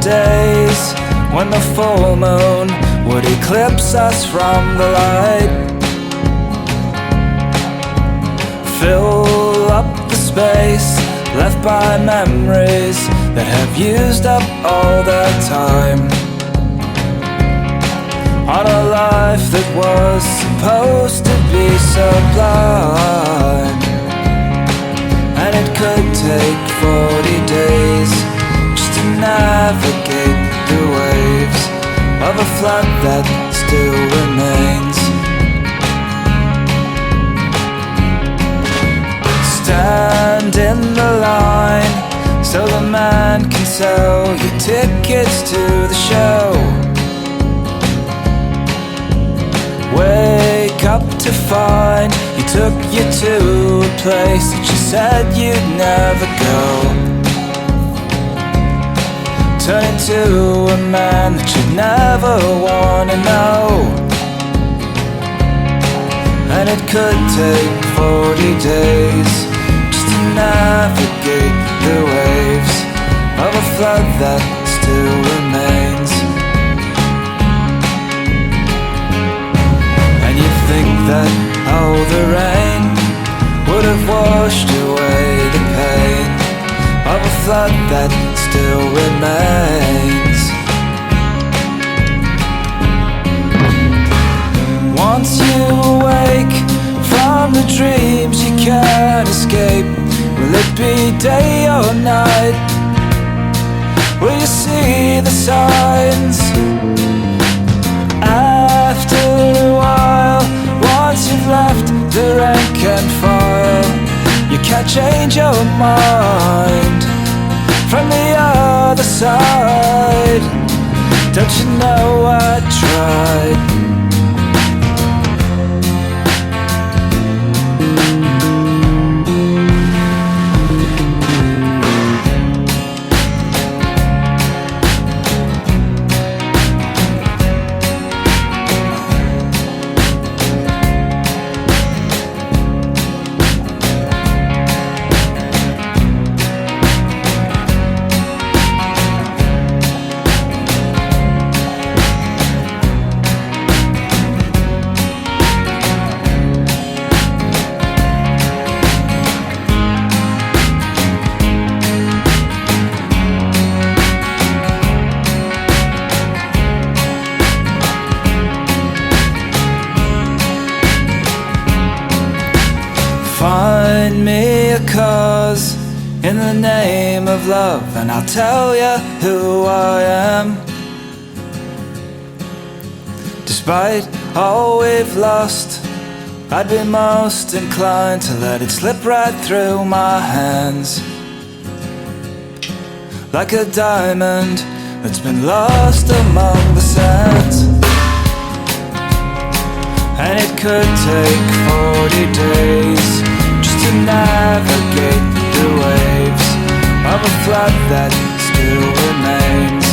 days when the full moon would eclipse us from the light. Fill up the space left by memories that have used up all their time on a life that was supposed to be sublime. And it could take 40 days just to navigate the waves of a flood that still remains. Stand in the line so the man can sell you tickets to the show. Wake up to find he took you to a place that you said you'd never go. Turn into a man that you'd never wanna know. And it could take 40 days just to navigate the waves of a flood that still remains. And you think that all the rain would have washed away the pain of a flood that still remains. Once you awake from the dreams you can't escape, will it be day or night? Will you see the signs? After a while, once you've left the rank and file, you can't change your mind from the other side. Don't you know I tried? Find me a cause in the name of love, and I'll tell you who I am. Despite all we've lost, I'd be most inclined to let it slip right through my hands, like a diamond that's been lost among the sands. And it could take 40 days just to navigate the waves of a flood that still remains.